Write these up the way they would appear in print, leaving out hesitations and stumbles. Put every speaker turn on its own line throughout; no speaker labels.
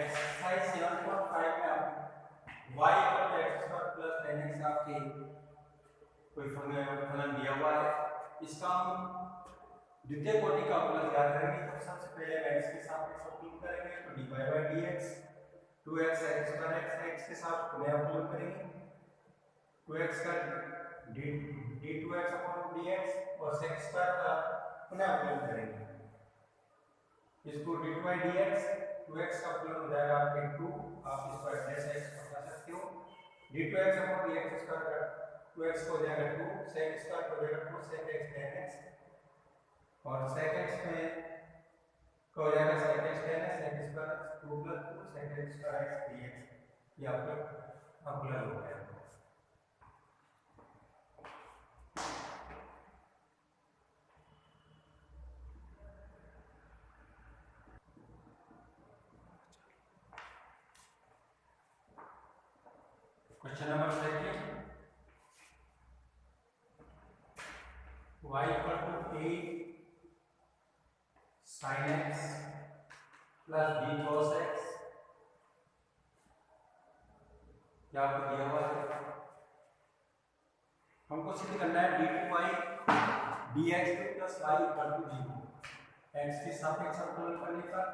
Exercise 7.5 में आप y equal to x square plus ten x आपके कोई फलन दिया हुआ है। इसका हम द्वितीय कोटि का अवकलन ज्ञात करेंगे। तो सबसे पहले हम x के सापेक्ष अवकलन करेंगे, तो dy by dx 2x x square x के साथ पुनः अवकलन करेंगे 2x का d2x अपॉन dx और sec स्क्वायर का पुनः अवकलन करेंगे। इसको dy बाय dx 2x का अवकलन हो जाएगा आपके 2, आप इस पर x बता सकते हो। d2x अपॉन dx स्क्वायर का 2x को हो जाएगा 2, sec स्क्वायर को हो जाएगा 2 sec x tan x और sec x में को हो जाएगा sec x tan x sec square 2 plus 2 sec x square x dx। ये आपका अवकलन हो गया। Question number 2 y equal to a sin x plus b cos x क्या आपको दिया हुआ है। हमको सिद्ध करना है d2y dx plus y equal to 0 x के सापेक्ष अवकलन करने पर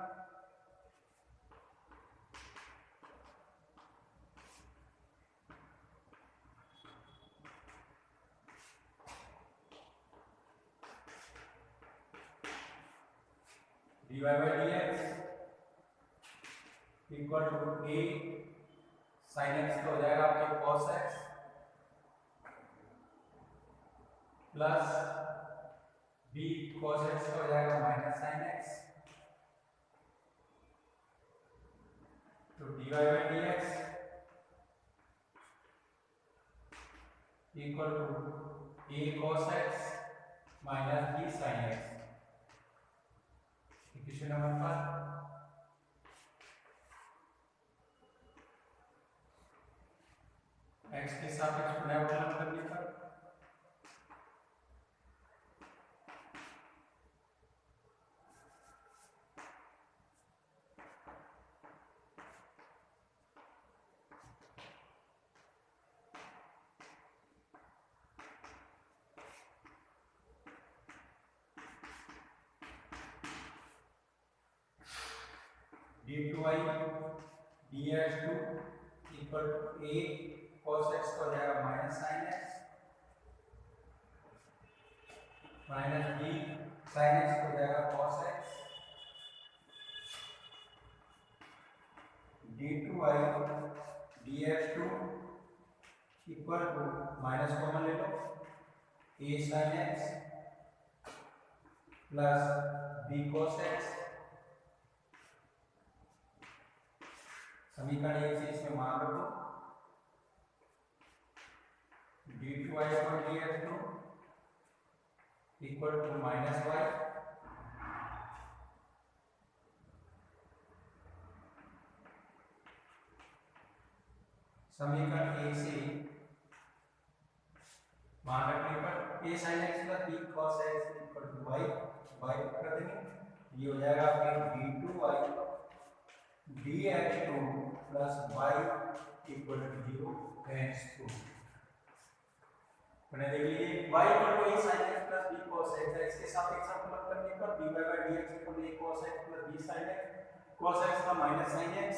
dy by dx equal to a sin x का हो जाएगा आपके cos x plus b cos x का हो जाएगा माइनस sin x। तो dy by dx equal to a cos x minus b sin x। Question number 5 x के सापेक्ष पुनः अवकलन करने पर d2y dx2 equal to a cos x का हो जाएगा minus sin x minus b sin x का हो जाएगा cos x d2y dx2 equal to minus common ले लो a sin x plus b cos x। समीकरण 1 से इसमें मान रखो d2y upon dx2 equal to minus y समीकरण 1 से मान रखने पर a sin x plus b cos x equal to y कर देंगे। ये हो जाएगा आपके d2y dx2 plus y equal to 0 hence true. मैंने देख लीजिए y equal to a sin x plus b cos x x के सापेक्ष अवकलन करने पर dy by dx equal to a cos x plus b sin x cos x का minus sin x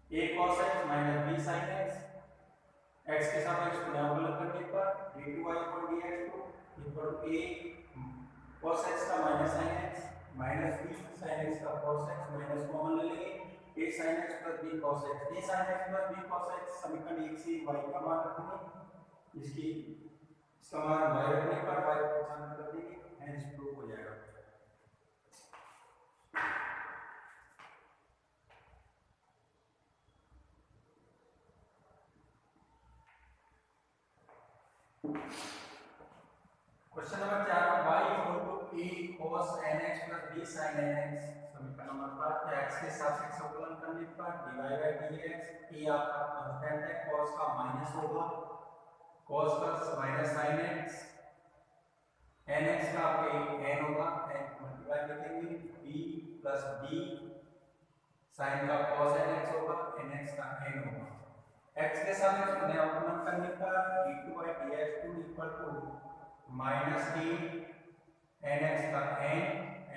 a cos x minus b sin x x के सापेक्ष पुनः अवकलन करने पर d2y equal dx2 equal to a cos x का minus sin x minus b sin x का cos x minus common ले लेंगे a sin x plus b cos x a sin x plus b cos x समीकरण 1 से y का मान रखेंगे। इसका मान y रखने पर y को पहचान कर देंगे हेंस प्रूव हो जाएगा। Question number 4 y equal to a cos nx plus b sin nx समीकरण नंबर 5 x के सापेक्ष अवकलन करने पर dy by dx a आपका कांस्टेंट है cos का माइनस होगा cos का माइनस sin x nx का आपके n होगा n मल्टीप्लाई लिखेंगे b प्लस b साइन का cos nx होगा, nx का n होगा। x के सापेक्ष में अवकलन करने पर d2/dx2 equal to minus d nx का n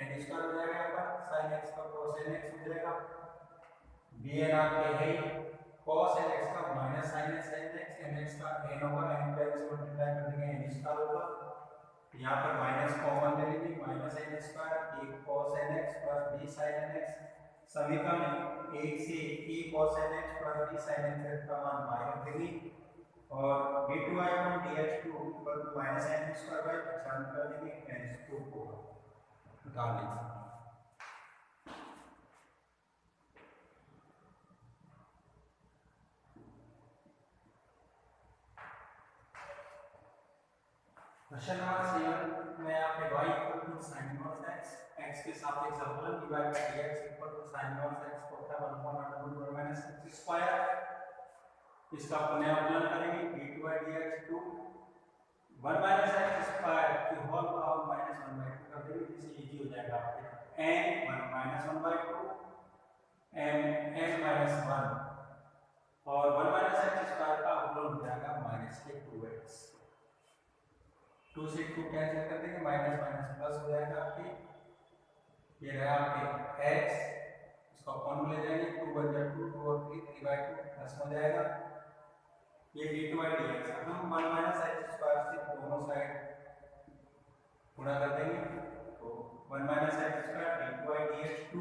n स्क्वायर हो जाएगा, यहाँ पर sin x का cos nx हो जाएगा, bn आपके है cos nx का माइनस sin nx, nx का n होगा, n का x मल्टीप्लाई कर देंगे n स्क्वायर होगा, यहाँ पर माइनस कॉमन ले लेंगे, minus n square a cos nx plus b sin nx, समीकरण 1 से a cos nx plus b sin nx का मान बाहर रख देंगे और d2/dx2 equal to minus n square by पहचान कर लेंगे n2 को निकाल लेंगे। क्वेश्चन नंबर 7 में आपके y equal to sin inverse x, x के सापेक्ष अवकलन dy by dx equal to sin inverse x को होता है 1/√1 माइनस x स्क्वायर, इसका पुनः अवकलन करेंगे d2/dx2 1 माइनस x स्क्वायर की होल पावर माइनस 1/2 कर देंगे, जिससे इजी हो जाएगा आपके n 1 minus 1/2 m n minus 1 और 1 माइनस x स्क्वायर का अवकलन हो जाएगा माइनस के 2x, 2 से 2 कैंसिल कर देंगे, माइनस माइनस प्लस हो जाएगा आपके, ये रहा आपके x, इसको कॉमन ले जाएंगे 2 बन जाए 2 2 और 3 3/2 प्लस हो जाएगा, ये d2/dx हम 1 माइनस x स्क्वायर से दोनों साइड गुणा कर देंगे, तो 1 minus x square d2/dx2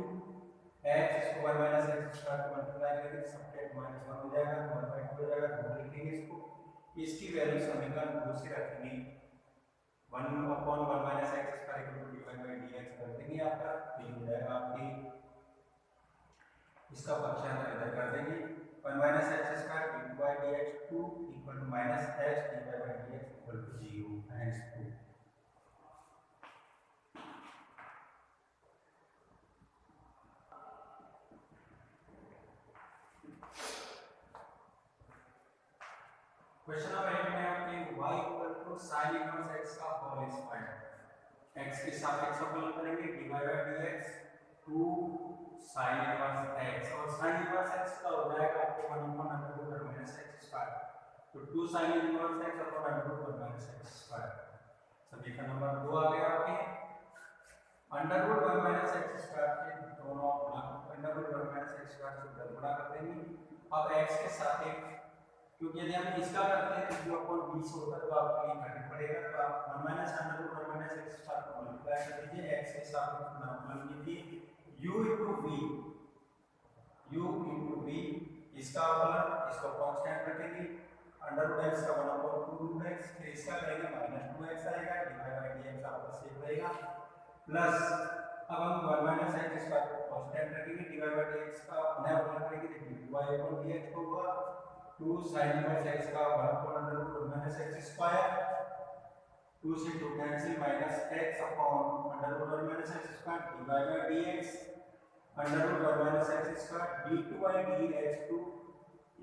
x, इसको 1 माइनस x स्क्वायर को मल्टीप्लाई करेंगे, सबट्रैक्ट माइनस 1 हो जाएगा, 1/2 हो जाएगा, 2 लिखेंगे इसको, इसकी वैल्यू समीकरण 2 से रखेंगे 1/1 minus x square equal to dy/dx कर देंगे आपका, ये हो जाएगा आपकी, इसका पक्षांतर इधर कर देंगे 1 minus x square d2/dx2 equal to minus x dy/dx equal to 0 hence 2। Question number 8 में आपके y equal to sin inverse x का होल स्क्वायर, x के सापेक्ष अवकलन करेंगे dy/dx 2 sin इनवर्स x और sin इनवर्स x का हो जाएगा आपको 1/√1 माइनस x स्क्वायर, तो 2 sin inverse x upon √1 minus x square, समीकरण नंबर 2 आ गया आपके, √1 माइनस x स्क्वायर के दोनों √1 माइनस x स्क्वायर से उधर गुणा कर देंगे, अब x के सापेक्ष क्योंकि यदि हम इसका करते हैं तो जो अपॉन 20 होता है तो आपको ये करना पड़ेगा, तो आप 1 माइनस √1 माइनस x स्क्वायर को मल्टीप्लाई कर दीजिए, x के सापेक्ष में अवकलन कीजिए u into v, इसका अवकलन, इसको कांस्टेंट रखेंगे, √x का 1/2√x, फिर इसका करेंगे -2x आएगा, dy/dx आपका सेम रहेगा, प्लस अब हम 1 माइनस x स्क्वायर को कांस्टेंट रखेंगे, dy/dx का पुनः अवकलन करेंगे तो dy/dx होगा 2 sin इनवर्स x का 1/√1 माइनस x स्क्वायर, 2 से 2 cancel, minus x upon √1 minus x square dy/dx √1 minus x square d2/dx2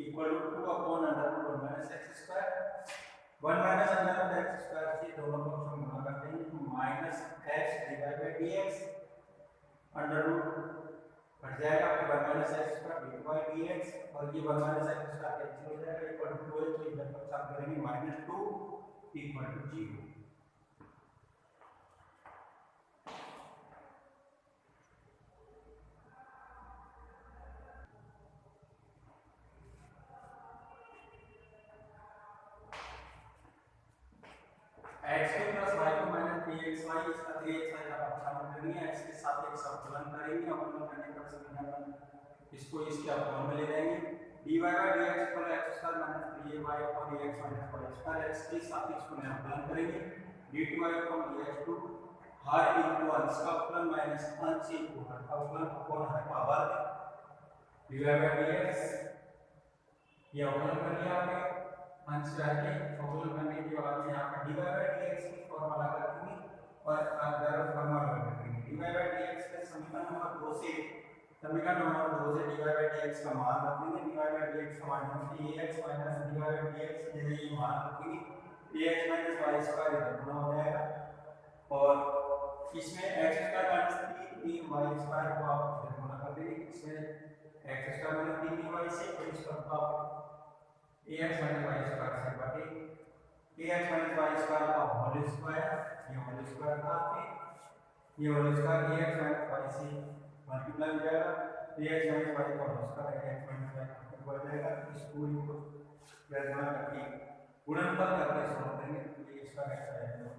equal to 2 upon √1 minus x square, 1 minus √x square से दोनों पक्षों में गुणा करते हैं तो माइनस x dy/dx √ बढ़ जाएगा आपके 1 माइनस x स्क्वायर d2/dx और ये 1 माइनस x स्क्वायर कैंसिल हो जाएगा, इक्वल टू 2 तो इधर पर साथ करेंगे -2 equal to 0। x2 + y2 - 3xy, इसका 3xy का पक्षांतर करेंगे, x के सापेक्ष अवकलन करेंगे, अवकलन करने पर समीकरण इसको इसके अवकलन में ले जाएंगे, dy/dx equal x² - 3ay upon ax - y², x के सापेक्ष में अवकलन करेंगे, d2y/dx2 हर इनटू अंश का अवकलन माइनस अंश इनटू हर का अवकलन अपॉन हर का वर्ग, dy/dx ये अवकलन कर लिया आपने, अंश जाके अवकलन करने के बाद में यहाँ पर dy/dx की फॉर्मूला रखेंगे और अगर फॉर्मूला रखेंगे dy/dx के समीकरण नंबर 2 से dy/dx का मान रखेंगे, dy/dx का मान ax - dy/dx ये मान रखेंगे, ax - y² इधर गुणा हो जाएगा और इसमें x² - 3 y² को आप इधर गुणा कर देंगे, इसमें एक्स स्क्वायर माइनस 3y से और इसका ax माइनस y स्क्वायर से बटे ax माइनस y स्क्वायर का होल स्क्वायर, ये होल स्क्वायर था आपके, ये whole square ax minus y से मल्टीप्लाई हो जाएगा, ax माइनस y का whole square ax minus y का हो जाएगा। इस पूरी को प्लस गुणा करके गुणनफल करके सॉल्व करेंगे तो ये इसका कैसा आएगा।